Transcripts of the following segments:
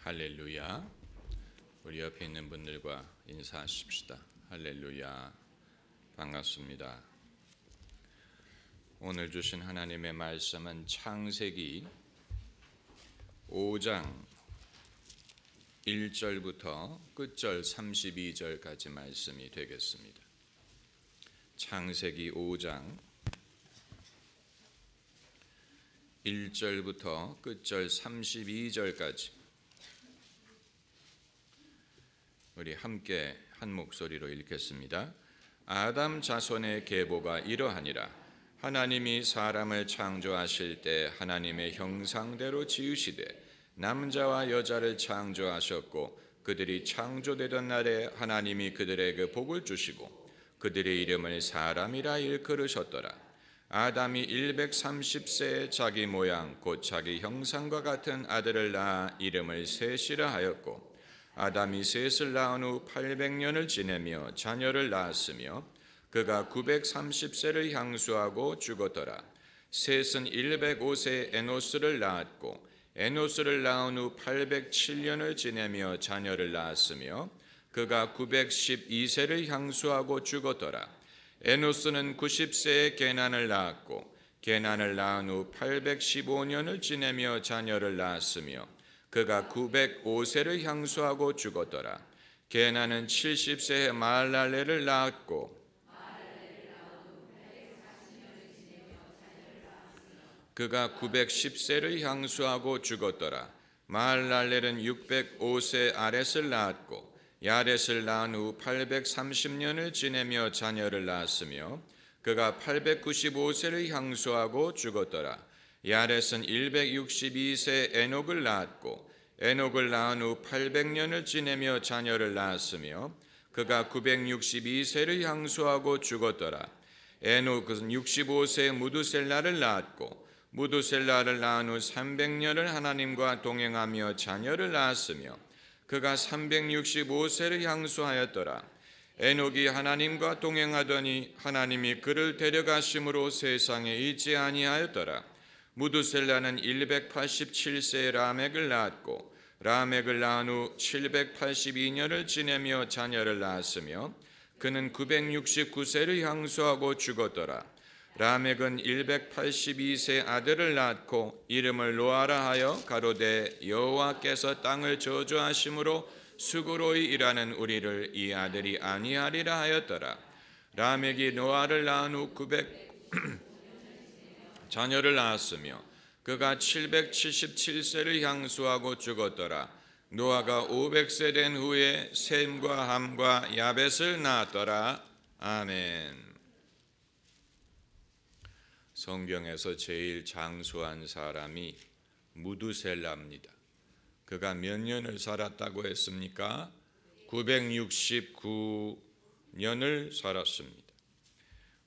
할렐루야. 우리 옆에 있는 분들과 인사하십시다. 할렐루야. 반갑습니다. 오늘 주신 하나님의 말씀은 창세기 5장 1절부터 끝절 32절까지 말씀이 되겠습니다. 창세기 5장 1절부터 끝절 32절까지 우리 함께 한 목소리로 읽겠습니다. 아담 자손의 계보가 이러하니라. 하나님이 사람을 창조하실 때 하나님의 형상대로 지으시되 남자와 여자를 창조하셨고 그들이 창조되던 날에 하나님이 그들에게 복을 주시고 그들의 이름을 사람이라 일컬으셨더라. 아담이 130세에 자기 모양 곧 자기 형상과 같은 아들을 낳아 이름을 셋이라 하였고 아담이 셋을 낳은 후 800년을 지내며 자녀를 낳았으며 그가 930세를 향수하고 죽었더라. 셋은 105세에 에노스를 낳았고 에노스를 낳은 후 807년을 지내며 자녀를 낳았으며 그가 912세를 향수하고 죽었더라. 에노스는 90세에 게난을 낳았고 게난을 낳은 후 815년을 지내며 자녀를 낳았으며 그가 905세를 향수하고 죽었더라. 게난은 70세에 마할랄레를 낳았고 그가 910세를 향수하고 죽었더라. 마할랄렐은 605세 아렛을 낳았고 야렛을 낳은 후 830년을 지내며 자녀를 낳았으며 그가 895세를 향수하고 죽었더라. 야렛은 162세 에녹을 낳았고 에녹을 낳은 후 800년을 지내며 자녀를 낳았으며 그가 962세를 향수하고 죽었더라. 에녹은 65세 무두셀라를 낳았고 무두셀라를 낳은 후 300년을 하나님과 동행하며 자녀를 낳았으며 그가 365세를 향수하였더라. 에녹이 하나님과 동행하더니 하나님이 그를 데려가심으로 세상에 있지 아니하였더라. 무두셀라는 187세에 라멕을 낳았고 라멕을 낳은 후 782년을 지내며 자녀를 낳았으며 그는 969세를 향수하고 죽었더라. 라멕은 182세 아들을 낳고 이름을 노아라 하여 가로되 여호와께서 땅을 저주하심으로 수고로이 일하는 우리를 이 아들이 아니하리라 하였더라. 라멕이 노아를 낳은 후 자녀를 낳았으며 그가 777세를 향수하고 죽었더라. 노아가 500세 된 후에 셈과 함과 야벳을 낳았더라. 아멘. 성경에서 제일 장수한 사람이 무두셀라입니다. 그가 몇 년을 살았다고 했습니까? 969년을 살았습니다.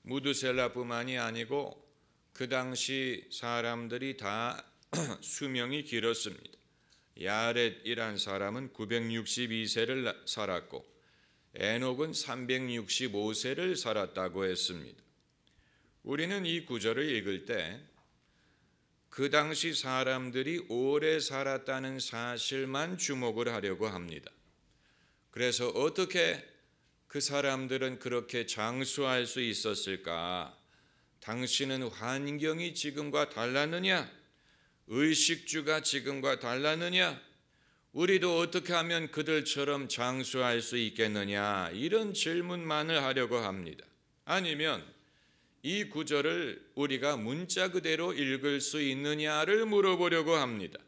무두셀라뿐만이 아니고 그 당시 사람들이 다 수명이 길었습니다. 야렛이란 사람은 962세를 살았고 에녹은 365세를 살았다고 했습니다. 우리는 이 구절을 읽을 때 그 당시 사람들이 오래 살았다는 사실만 주목을 하려고 합니다. 그래서 어떻게 그 사람들은 그렇게 장수할 수 있었을까? 당신은 환경이 지금과 달랐느냐? 의식주가 지금과 달랐느냐? 우리도 어떻게 하면 그들처럼 장수할 수 있겠느냐? 이런 질문만을 하려고 합니다. 아니면 이 구절을 우리가 문자 그대로 읽을 수 있느냐를 물어보려고 합니다.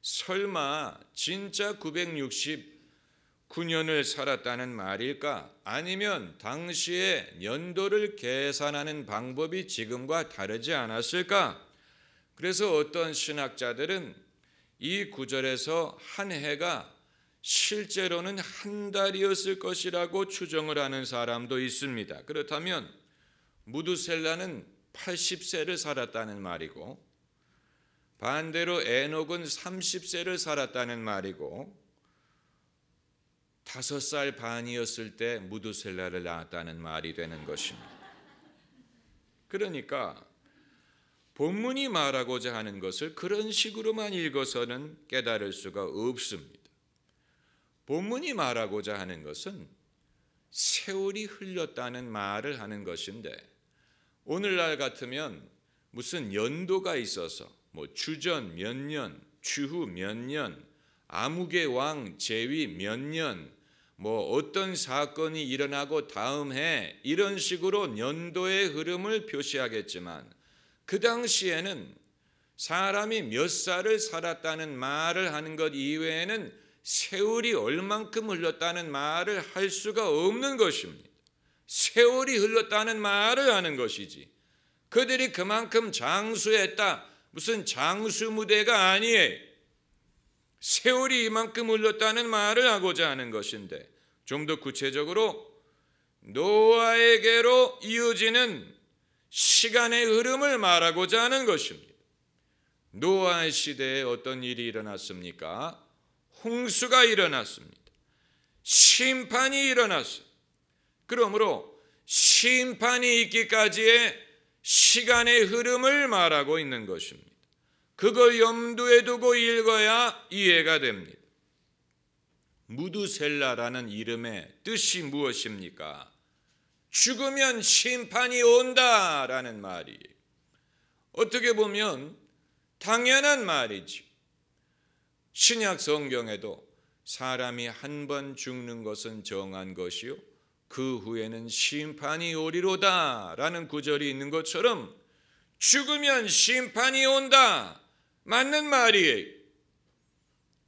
설마 진짜 969년을 살았다는 말일까? 아니면 당시의 연도를 계산하는 방법이 지금과 다르지 않았을까? 그래서 어떤 신학자들은 이 구절에서 한 해가 실제로는 한 달이었을 것이라고 추정을 하는 사람도 있습니다. 그렇다면 무두셀라는 80세를 살았다는 말이고 반대로 에녹은 30세를 살았다는 말이고 5살 반이었을 때 무두셀라를 낳았다는 말이 되는 것입니다. 그러니까 본문이 말하고자 하는 것을 그런 식으로만 읽어서는 깨달을 수가 없습니다. 본문이 말하고자 하는 것은 세월이 흘렀다는 말을 하는 것인데, 오늘날 같으면 무슨 연도가 있어서 주전 몇 년, 추후 몇 년, 아무개 왕 제위 몇 년, 어떤 사건이 일어나고 다음 해, 이런 식으로 연도의 흐름을 표시하겠지만, 그 당시에는 사람이 몇 살을 살았다는 말을 하는 것 이외에는 세월이 얼만큼 흘렀다는 말을 할 수가 없는 것입니다. 세월이 흘렀다는 말을 하는 것이지, 그들이 그만큼 장수했다, 무슨 장수 무대가 아니에요. 세월이 이만큼 흘렀다는 말을 하고자 하는 것인데, 좀 더 구체적으로 노아에게로 이어지는 시간의 흐름을 말하고자 하는 것입니다. 노아의 시대에 어떤 일이 일어났습니까? 홍수가 일어났습니다. 심판이 일어났어요. 그러므로 심판이 있기까지의 시간의 흐름을 말하고 있는 것입니다. 그걸 염두에 두고 읽어야 이해가 됩니다. 무두셀라라는 이름의 뜻이 무엇입니까? 죽으면 심판이 온다라는 말이에요. 어떻게 보면 당연한 말이지. 신약 성경에도 사람이 한 번 죽는 것은 정한 것이요 그 후에는 심판이 오리로다 라는 구절이 있는 것처럼 죽으면 심판이 온다, 맞는 말이에요.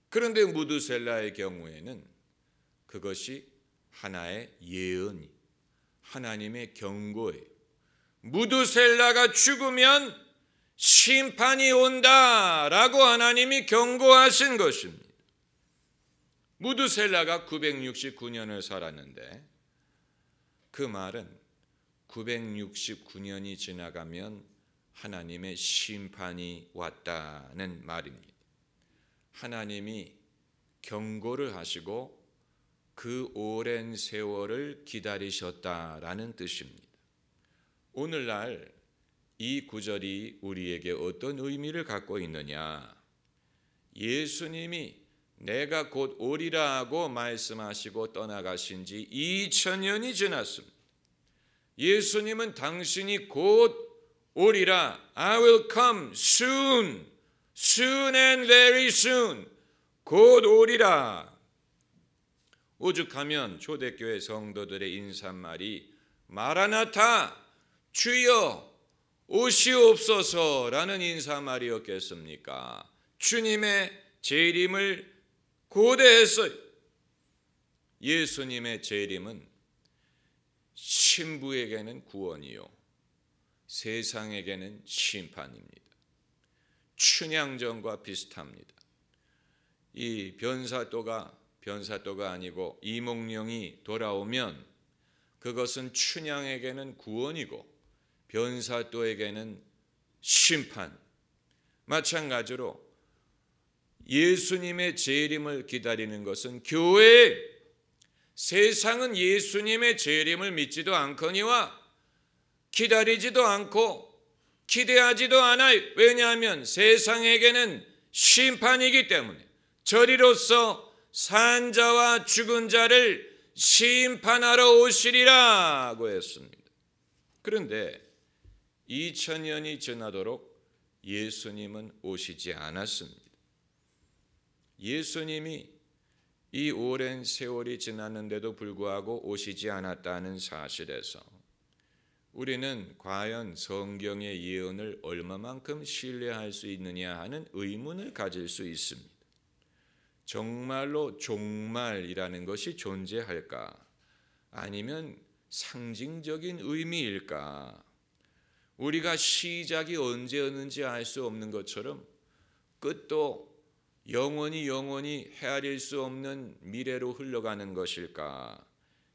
그런데 무두셀라의 경우에는 그것이 하나의 예언이, 하나님의 경고예요. 무두셀라가 죽으면 심판이 온다라고 하나님이 경고하신 것입니다. 무두셀라가 969년을 살았는데, 그 말은 969년이 지나가면 하나님의 심판이 왔다는 말입니다. 하나님이 경고를 하시고 그 오랜 세월을 기다리셨다라는 뜻입니다. 오늘날 이 구절이 우리에게 어떤 의미를 갖고 있느냐? 예수님이 내가 곧 오리라 하고 말씀하시고 떠나가신 지 2000년이 지났습니다. 예수님은 당신이 곧 오리라, I will come soon, soon and very soon, 곧 오리라. 오죽하면 초대교회 성도들의 인사말이 마라나타, 주여 오시옵소서라는 인사말이었겠습니까? 주님의 재림을 고대했어요. 예수님의 재림은 신부에게는 구원이요 세상에게는 심판입니다. 춘향전과 비슷합니다. 이 변사또가 아니고 이몽룡이 돌아오면 그것은 춘향에게는 구원이고 변사또에게는 심판. 마찬가지로 예수님의 재림을 기다리는 것은 교회, 세상은 예수님의 재림을 믿지도 않거니와 기다리지도 않고 기대하지도 않아요. 왜냐하면 세상에게는 심판이기 때문에. 저리로서 산 자와 죽은 자를 심판하러 오시리라고 했습니다. 그런데 2000년이 지나도록 예수님은 오시지 않았습니다. 예수님이 이 오랜 세월이 지났는데도 불구하고 오시지 않았다는 사실에서 우리는 과연 성경의 예언을 얼마만큼 신뢰할 수 있느냐 하는 의문을 가질 수 있습니다. 정말로 종말이라는 것이 존재할까? 아니면 상징적인 의미일까? 우리가 시작이 언제였는지 알 수 없는 것처럼 끝도 영원히 헤아릴 수 없는 미래로 흘러가는 것일까?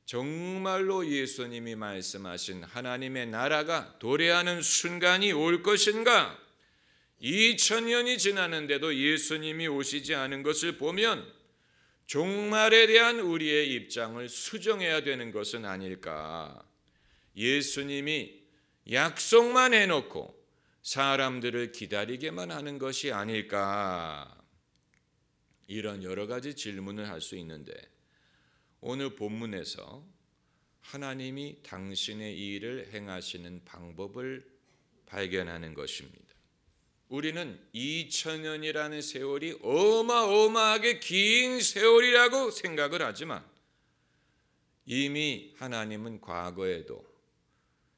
정말로 예수님이 말씀하신 하나님의 나라가 도래하는 순간이 올 것인가? 2000년이 지났는데도 예수님이 오시지 않은 것을 보면 종말에 대한 우리의 입장을 수정해야 되는 것은 아닐까? 예수님이 약속만 해놓고 사람들을 기다리게만 하는 것이 아닐까? 이런 여러 가지 질문을 할 수 있는데 오늘 본문에서 하나님이 당신의 일을 행하시는 방법을 발견하는 것입니다. 우리는 2000년이라는 세월이 어마어마하게 긴 세월이라고 생각을 하지만 이미 하나님은 과거에도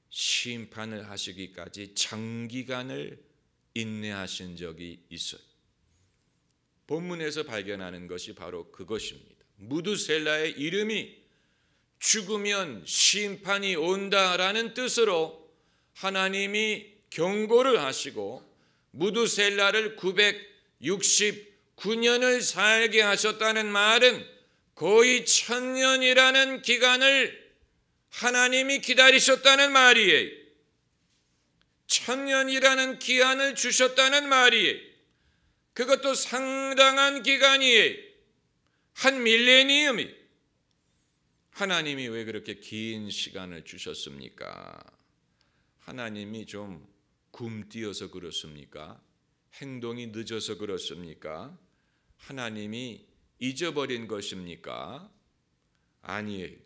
심판을 하시기까지 장기간을 인내하신 적이 있어요. 본문에서 발견하는 것이 바로 그것입니다. 무두셀라의 이름이 죽으면 심판이 온다라는 뜻으로 하나님이 경고를 하시고 무두셀라를 969년을 살게 하셨다는 말은 거의 1000년이라는 기간을 하나님이 기다리셨다는 말이에요. 1000년이라는 기한을 주셨다는 말이에요. 그것도 상당한 기간이에요. 한 밀레니엄이. 하나님이 왜 그렇게 긴 시간을 주셨습니까? 하나님이 좀 굼뛰어서 그렇습니까? 행동이 늦어서 그렇습니까? 하나님이 잊어버린 것입니까? 아니에요.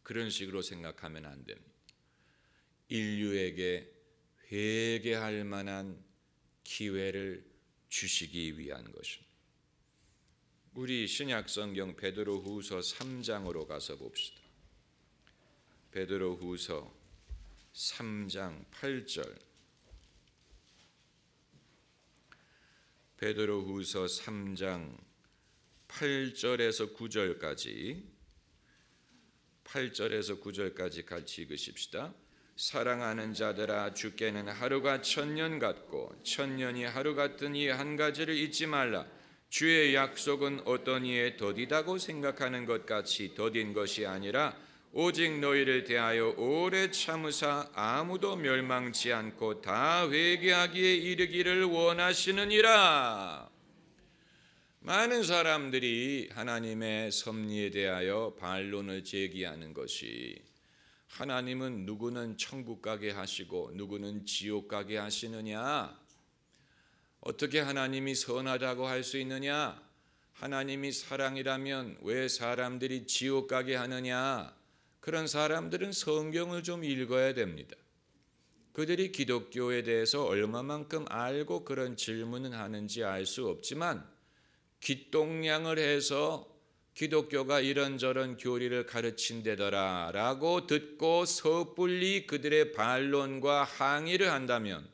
그런 식으로 생각하면 안 됩니다. 인류에게 회개할 만한 기회를 주시기 위한 것입니다. 우리 신약성경 베드로후서 3장으로 가서 봅시다. 베드로후서 3장 8절. 베드로후서 3장 8절에서 9절까지 같이 읽으십시다. 사랑하는 자들아, 주께는 하루가 1000년 같고 1000년이 하루 같은 이 한 가지를 잊지 말라. 주의 약속은 어떤 이에 더디다고 생각하는 것 같이 더딘 것이 아니라 오직 너희를 대하여 오래 참으사 아무도 멸망치 않고 다 회개하기에 이르기를 원하시느니라. 많은 사람들이 하나님의 섭리에 대하여 반론을 제기하는 것이, 하나님은 누구는 천국 가게 하시고 누구는 지옥 가게 하시느냐? 어떻게 하나님이 선하다고 할 수 있느냐? 하나님이 사랑이라면 왜 사람들이 지옥 가게 하느냐? 그런 사람들은 성경을 좀 읽어야 됩니다. 그들이 기독교에 대해서 얼마만큼 알고 그런 질문을 하는지 알 수 없지만 귓동냥을 해서 기독교가 이런저런 교리를 가르친대더라 라고 듣고 섣불리 그들의 반론과 항의를 한다면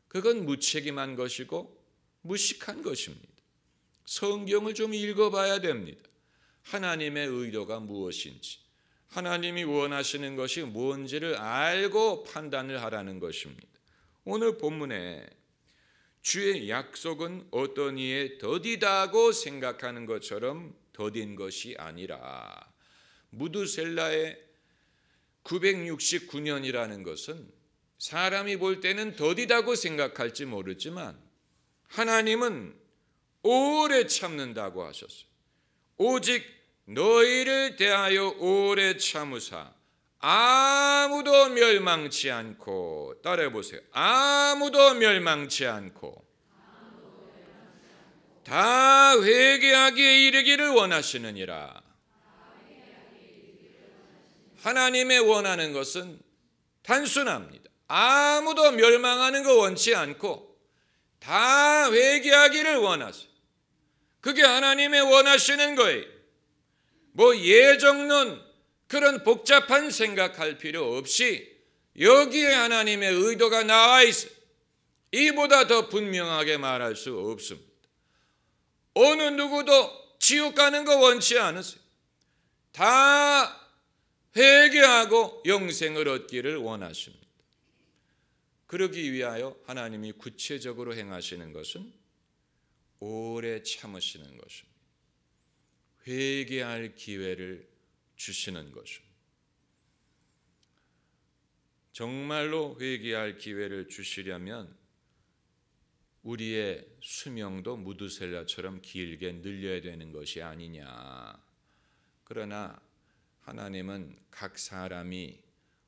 그건 무책임한 것이고 무식한 것입니다. 성경을 좀 읽어봐야 됩니다. 하나님의 의도가 무엇인지, 하나님이 원하시는 것이 뭔지를 알고 판단을 하라는 것입니다. 오늘 본문에 주의 약속은 어떤 이에 더디다고 생각하는 것처럼 더딘 것이 아니라, 무두셀라의 969년이라는 것은 사람이 볼 때는 더디다고 생각할지 모르지만 하나님은 오래 참는다고 하셨어요. 오직 너희를 대하여 오래 참으사 아무도 멸망치 않고, 따라해 보세요. 아무도 멸망치 않고 다 회개하기에 이르기를 원하시느니라. 하나님의 원하는 것은 단순합니다. 아무도 멸망하는 거 원치 않고 다 회개하기를 원하세요. 그게 하나님의 원하시는 거예요. 뭐 예정론 그런 복잡한 생각할 필요 없이 여기에 하나님의 의도가 나와 있어요. 이보다 더 분명하게 말할 수 없습니다. 어느 누구도 지옥 가는 거 원치 않으세요. 다 회개하고 영생을 얻기를 원하십니다. 그러기 위하여 하나님이 구체적으로 행하시는 것은 오래 참으시는 것입니다. 회개할 기회를 주시는 것입니다. 정말로 회개할 기회를 주시려면 우리의 수명도 무두셀라처럼 길게 늘려야 되는 것이 아니냐. 그러나 하나님은 각 사람이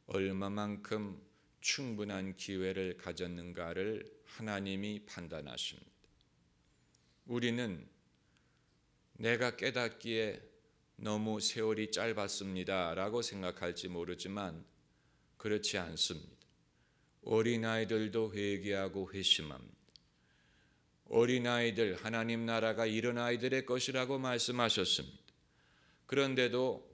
얼마만큼 충분한 기회를 가졌는가를 하나님이 판단하십니다. 우리는 내가 깨닫기에 너무 세월이 짧았습니다라고 생각할지 모르지만 그렇지 않습니다. 어린아이들도 회개하고 회심합니다. 어린아이들, 하나님 나라가 이런 아이들의 것이라고 말씀하셨습니다. 그런데도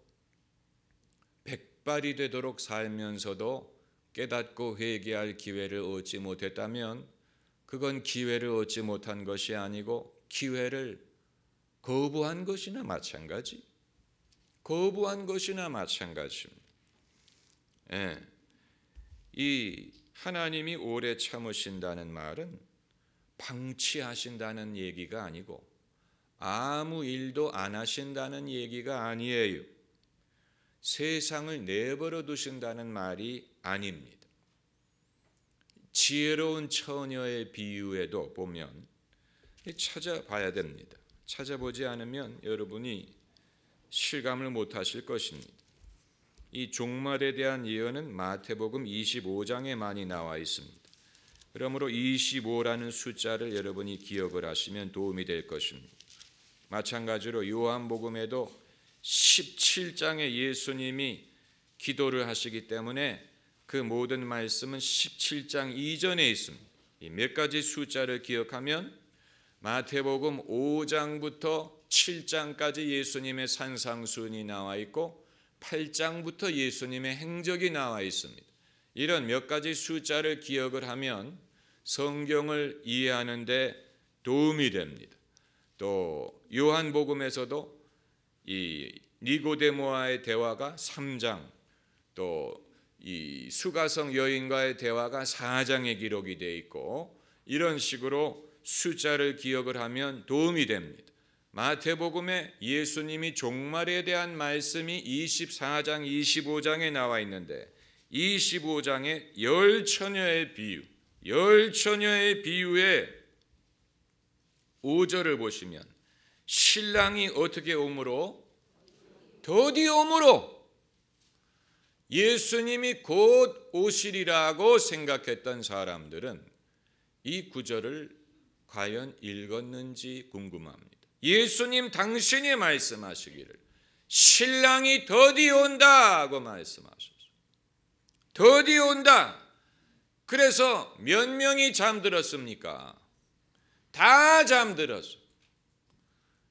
백발이 되도록 살면서도 깨닫고 회개할 기회를 얻지 못했다면 그건 기회를 얻지 못한 것이 아니고 기회를 거부한 것이나 마찬가지. 거부한 것이나 마찬가지입니다. 이 하나님이 오래 참으신다는 말은 방치하신다는 얘기가 아니고 아무 일도 안 하신다는 얘기가 아니에요. 세상을 내버려 두신다는 말이 아닙니다. 지혜로운 처녀의 비유에도 보면 찾아봐야 됩니다. 찾아보지 않으면 여러분이 실감을 못하실 것입니다. 이 종말에 대한 예언은 마태복음 25장에 많이 나와 있습니다. 그러므로 25라는 숫자를 여러분이 기억을 하시면 도움이 될 것입니다. 마찬가지로 요한복음에도 17장에 예수님이 기도를 하시기 때문에 그 모든 말씀은 17장 이전에 있습니다. 이 몇 가지 숫자를 기억하면 마태복음 5장부터 7장까지 예수님의 산상수훈이 나와 있고 8장부터 예수님의 행적이 나와 있습니다. 이런 몇 가지 숫자를 기억을 하면 성경을 이해하는 데 도움이 됩니다. 또 요한복음에서도 이 니고데모와의 대화가 3장, 또 이 수가성 여인과의 대화가 4장에 기록이 되어 있고 이런 식으로 숫자를 기억을 하면 도움이 됩니다. 마태복음에 예수님이 종말에 대한 말씀이 24장, 25장에 나와 있는데 25장의 열 처녀의 비유의 5절을 보시면 신랑이 어떻게 오므로 더디 오므로 예수님이 곧 오시리라고 생각했던 사람들은 이 구절을 과연 읽었는지 궁금합니다. 예수님 당신이 말씀하시기를 신랑이 더디 온다고 말씀하셨어요. 더디 온다. 그래서 몇 명이 잠들었습니까? 다 잠들었어요.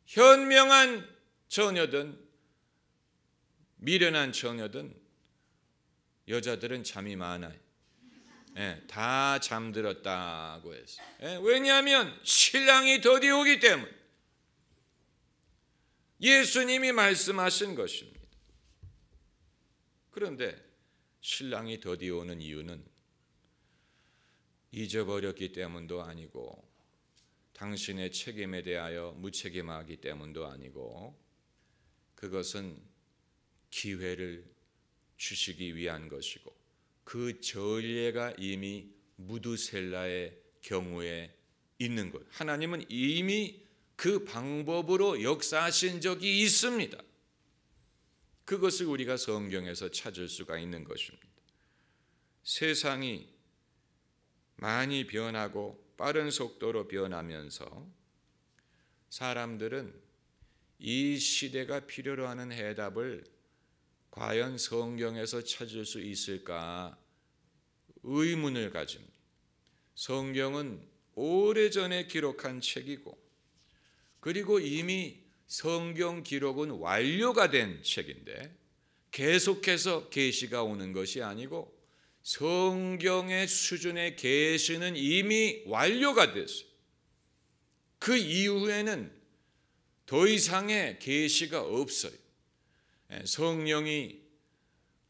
현명한 처녀든 미련한 처녀든 여자들은 잠이 많아요. 다 잠들었다고 했어요. 왜냐하면 신랑이 더디 오기 때문에 예수님이 말씀하신 것입니다. 그런데 신랑이 더디 오는 이유는 잊어버렸기 때문도 아니고 당신의 책임에 대하여 무책임하기 때문도 아니고 그것은 기회를 주시기 위한 것이고 그 전례가 이미 무두셀라의 경우에 있는 것. 하나님은 이미 그 방법으로 역사하신 적이 있습니다. 그것을 우리가 성경에서 찾을 수가 있는 것입니다. 세상이 많이 변하고 빠른 속도로 변하면서 사람들은 이 시대가 필요로 하는 해답을 과연 성경에서 찾을 수 있을까 의문을 가집니다. 성경은 오래전에 기록한 책이고 그리고 이미 성경 기록은 완료가 된 책인데 계속해서 계시가 오는 것이 아니고 성경의 수준의 계시는 이미 완료가 됐어요. 그 이후에는 더 이상의 계시가 없어요. 성령이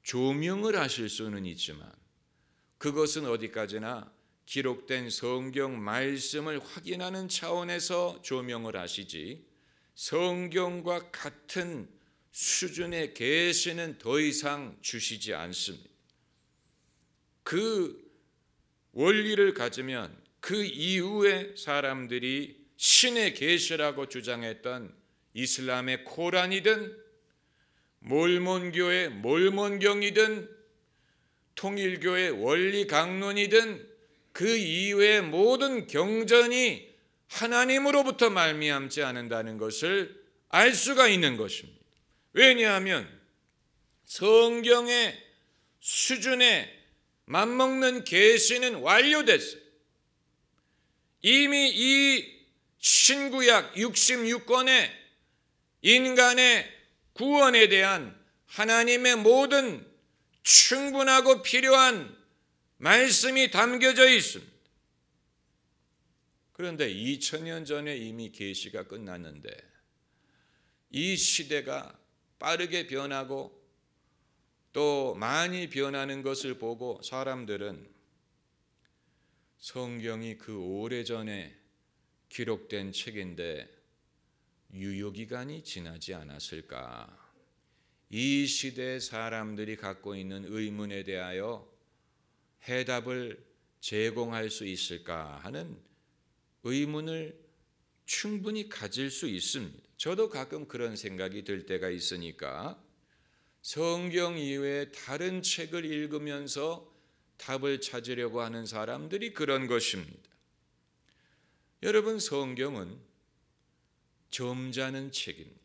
조명을 하실 수는 있지만 그것은 어디까지나 기록된 성경 말씀을 확인하는 차원에서 조명을 하시지 성경과 같은 수준의 계시는 더 이상 주시지 않습니다. 그 원리를 가지면 그 이후에 사람들이 신의 계시라고 주장했던 이슬람의 코란이든 몰몬교의 몰몬경이든 통일교의 원리강론이든 그 이외의 모든 경전이 하나님으로부터 말미암지 않는다는 것을 알 수가 있는 것입니다. 왜냐하면 성경의 수준에 맞먹는 계시는 완료됐어요. 이미 이 신구약 66권의 인간의 구원에 대한 하나님의 모든 충분하고 필요한 말씀이 담겨져 있습니다. 그런데 2000년 전에 이미 계시가 끝났는데 이 시대가 빠르게 변하고 또 많이 변하는 것을 보고 사람들은 성경이 그 오래전에 기록된 책인데 유효기간이 지나지 않았을까? 이 시대의 사람들이 갖고 있는 의문에 대하여 해답을 제공할 수 있을까 하는 의문을 충분히 가질 수 있습니다. 저도 가끔 그런 생각이 들 때가 있으니까 성경 이외에 다른 책을 읽으면서 답을 찾으려고 하는 사람들이 그런 것입니다. 여러분, 성경은 점잖은 책입니다.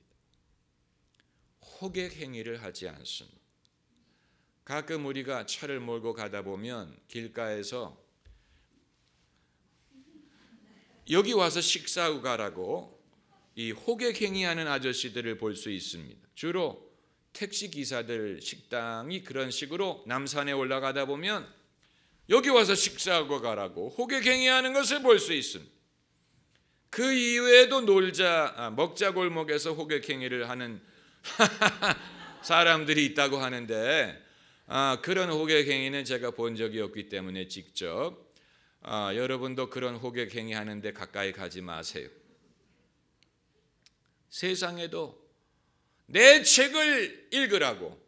호객 행위를 하지 않습니다. 가끔 우리가 차를 몰고 가다 보면 길가에서 여기 와서 식사하고 가라고 이 호객 행위하는 아저씨들을 볼 수 있습니다. 주로 택시 기사들 식당이 그런 식으로 남산에 올라가다 보면 여기 와서 식사하고 가라고 호객 행위하는 것을 볼 수 있습니다. 그 이외에도 먹자 골목에서 호객 행위를 하는 사람들이 있다고 하는데 그런 호객 행위는 제가 본 적이 없기 때문에 직접 여러분도 그런 호객 행위 하는데 가까이 가지 마세요. 세상에도 내 책을 읽으라고,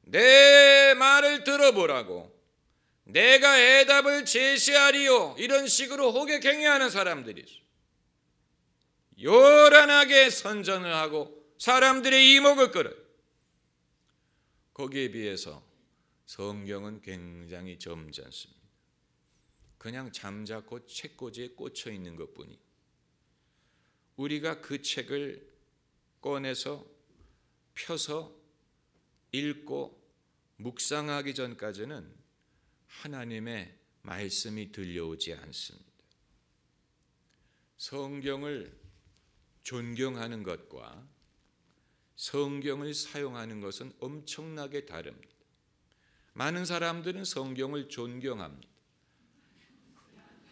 내 말을 들어보라고, 내가 해답을 제시하리요, 이런 식으로 호객 행위하는 사람들이 있어요. 요란하게 선전을 하고 사람들의 이목을 끌어요. 거기에 비해서 성경은 굉장히 점잖습니다. 그냥 잠자코 책꽂이에 꽂혀 있는 것뿐이, 우리가 그 책을 꺼내서 펴서 읽고 묵상하기 전까지는 하나님의 말씀이 들려오지 않습니다. 성경을 존경하는 것과 성경을 사용하는 것은 엄청나게 다릅니다. 많은 사람들은 성경을 존경합니다.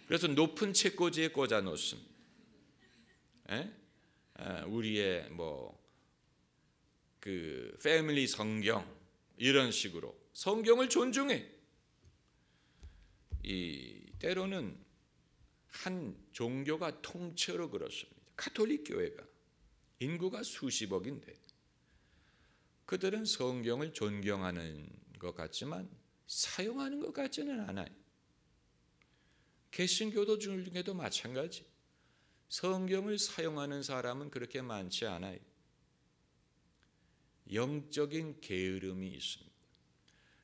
그래서 높은 책꽂이에 꽂아 놓습니다. 우리의 그 패밀리 성경 이런 식으로 성경을 존중해. 때로는 한 종교가 통째로 그렇습니다. 가톨릭 교회가 인구가 수십억인데 그들은 성경을 존경하는 것 같지만 사용하는 것 같지는 않아요. 개신교도 중에도 마찬가지. 성경을 사용하는 사람은 그렇게 많지 않아요. 영적인 게으름이 있습니다.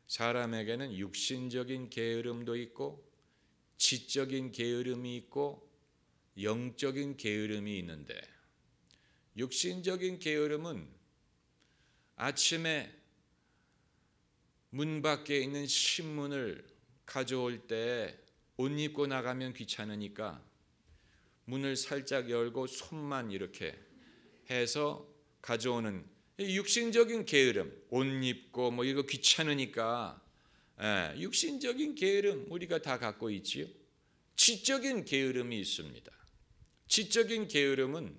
사람에게는 육신적인 게으름도 있고 지적인 게으름이 있고 영적인 게으름이 있는데, 육신적인 게으름은 아침에 문 밖에 있는 신문을 가져올 때 옷 입고 나가면 귀찮으니까 문을 살짝 열고 손만 이렇게 해서 가져오는 육신적인 게으름, 옷 입고 이거 귀찮으니까 육신적인 게으름 우리가 다 갖고 있지요. 지적인 게으름이 있습니다. 지적인 게으름은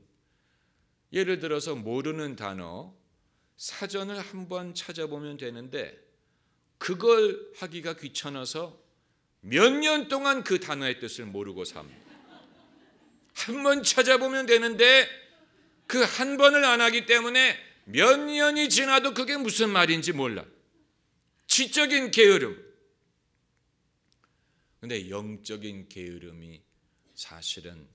예를 들어서 모르는 단어 사전을 한번 찾아보면 되는데 그걸 하기가 귀찮아서 몇 년 동안 그 단어의 뜻을 모르고 삽니다. 한 번 찾아보면 되는데 그 한 번을 안 하기 때문에 몇 년이 지나도 그게 무슨 말인지 몰라. 지적인 게으름. 그런데 영적인 게으름이 사실은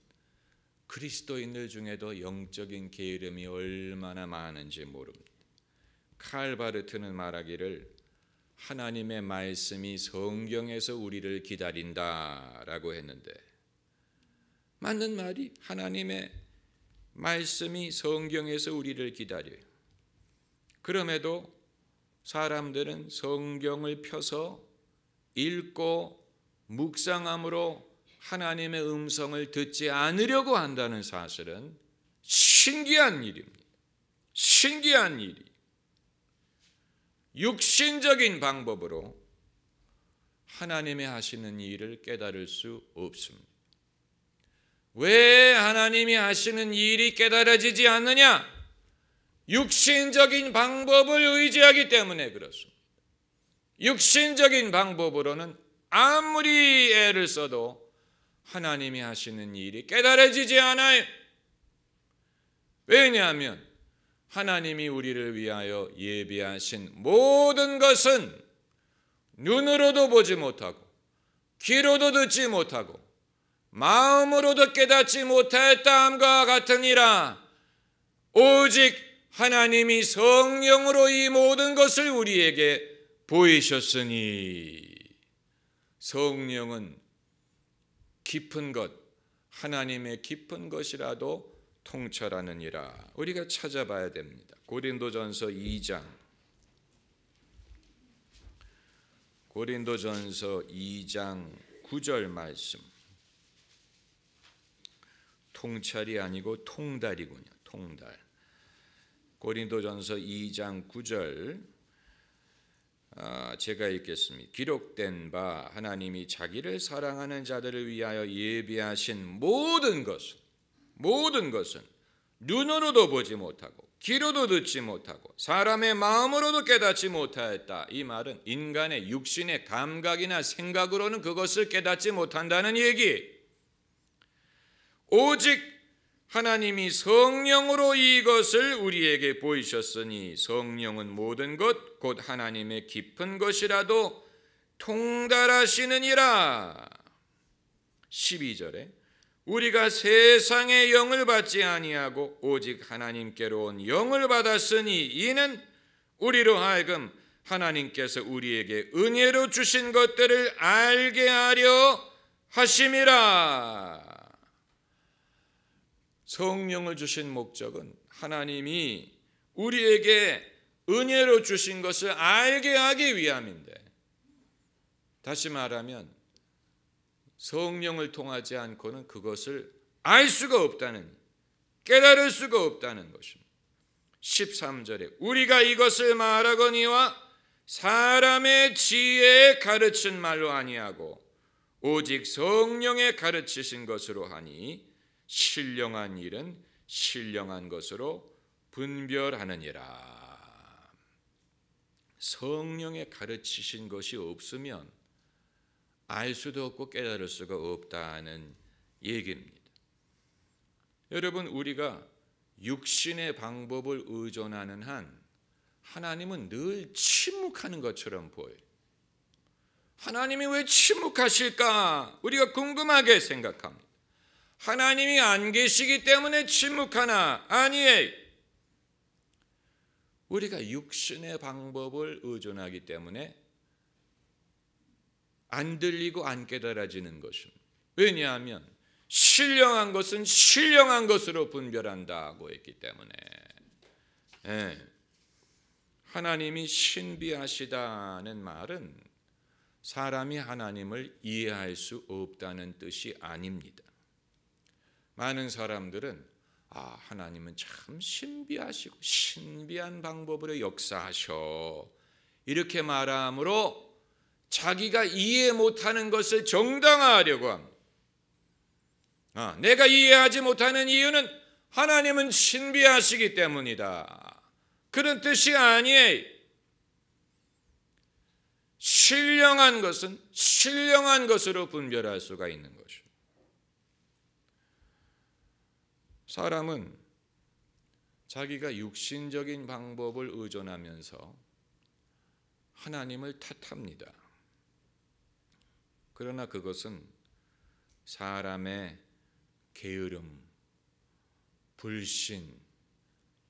그리스도인들 중에도 영적인 게으름이 얼마나 많은지 모릅니다. 칼 바르트는 말하기를 하나님의 말씀이 성경에서 우리를 기다린다라고 했는데 맞는 말이 하나님의 말씀이 성경에서 우리를 기다려요. 그럼에도 사람들은 성경을 펴서 읽고 묵상함으로 하나님의 음성을 듣지 않으려고 한다는 사실은 신기한 일입니다. 신기한 일이. 육신적인 방법으로 하나님의 하시는 일을 깨달을 수 없습니다. 왜 하나님이 하시는 일이 깨달아지지 않느냐? 육신적인 방법을 의지하기 때문에 그렇습니다. 육신적인 방법으로는 아무리 애를 써도 하나님이 하시는 일이 깨달아지지 않아요. 왜냐하면 하나님이 우리를 위하여 예비하신 모든 것은 눈으로도 보지 못하고 귀로도 듣지 못하고 마음으로도 깨닫지 못하였다함과 같으니라. 오직 하나님이 성령으로 이 모든 것을 우리에게 보이셨으니. 성령은 깊은 것, 하나님의 깊은 것이라도 통찰하느니라. 우리가 찾아봐야 됩니다. 고린도전서 2장 9절 말씀. 통찰이 아니고 통달이군요. 통달. 고린도전서 2장 9절 제가 읽겠습니다. 기록된 바 하나님이 자기를 사랑하는 자들을 위하여 예비하신 모든 것은 눈으로도 보지 못하고 귀로도 듣지 못하고 사람의 마음으로도 깨닫지 못하였다. 이 말은 인간의 육신의 감각이나 생각으로는 그것을 깨닫지 못한다는 얘기. 오직 하나님이 성령으로 이것을 우리에게 보이셨으니 성령은 모든 것 곧 하나님의 깊은 것이라도 통달하시느니라. 12절에 우리가 세상의 영을 받지 아니하고 오직 하나님께로 온 영을 받았으니 이는 우리로 하여금 하나님께서 우리에게 은혜로 주신 것들을 알게 하려 하심이라. 성령을 주신 목적은 하나님이 우리에게 은혜로 주신 것을 알게 하기 위함인데, 다시 말하면 성령을 통하지 않고는 그것을 알 수가 없다는, 깨달을 수가 없다는 것입니다. 13절에 우리가 이것을 말하거니와 사람의 지혜에 가르친 말로 아니하고 오직 성령에 가르치신 것으로 하니 신령한 일은 신령한 것으로 분별하느니라. 성령에 가르치신 것이 없으면 알 수도 없고 깨달을 수가 없다는 얘기입니다. 여러분, 우리가 육신의 방법을 의존하는 한 하나님은 늘 침묵하는 것처럼 보여요. 하나님이 왜 침묵하실까? 우리가 궁금하게 생각합니다. 하나님이 안 계시기 때문에 침묵하나? 아니에요. 우리가 육신의 방법을 의존하기 때문에 안 들리고 안 깨달아지는 것입니다. 왜냐하면 신령한 것은 신령한 것으로 분별한다고 했기 때문에. 하나님이 신비하시다는 말은 사람이 하나님을 이해할 수 없다는 뜻이 아닙니다. 많은 사람들은 하나님은 참 신비하시고 신비한 방법으로 역사하셔, 이렇게 말함으로 자기가 이해 못하는 것을 정당화하려고 합니다. 내가 이해하지 못하는 이유는 하나님은 신비하시기 때문이다, 그런 뜻이 아니에요. 신령한 것은 신령한 것으로 분별할 수가 있는 것입니다. 사람은 자기가 육신적인 방법을 의존하면서 하나님을 탓합니다. 그러나 그것은 사람의 게으름, 불신,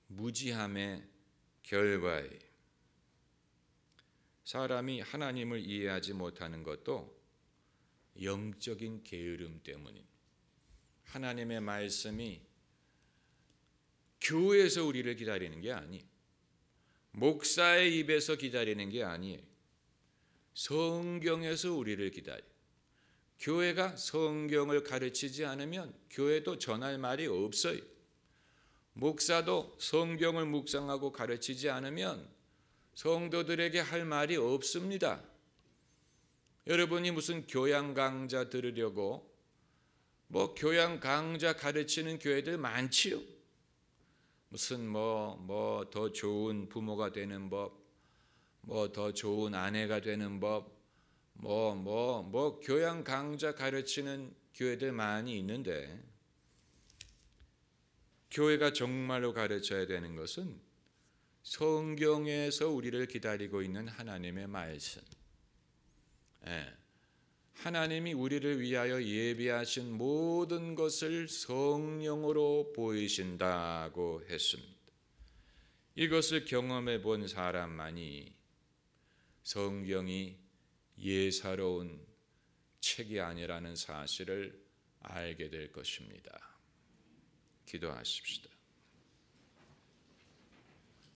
무지함의 결과예요. 사람이 하나님을 이해하지 못하는 것도 영적인 게으름 때문입니다. 하나님의 말씀이 교회에서 우리를 기다리는 게 아니에요. 목사의 입에서 기다리는 게 아니에요. 성경에서 우리를 기다려. 교회가 성경을 가르치지 않으면 교회도 전할 말이 없어요. 목사도 성경을 묵상하고 가르치지 않으면 성도들에게 할 말이 없습니다. 여러분이 무슨 교양 강좌 들으려고 교양 강좌 가르치는 교회들 많지요. 무슨 더 좋은 부모가 되는 법, 더 좋은 아내가 되는 법, 교양 강좌 가르치는 교회들 많이 있는데, 교회가 정말로 가르쳐야 되는 것은 성경에서 우리를 기다리고 있는 하나님의 말씀. 하나님이 우리를 위하여 예비하신 모든 것을 성령으로 보이신다고 했습니다. 이것을 경험해 본 사람만이 성경이 예사로운 책이 아니라는 사실을 알게 될 것입니다. 기도하십시다.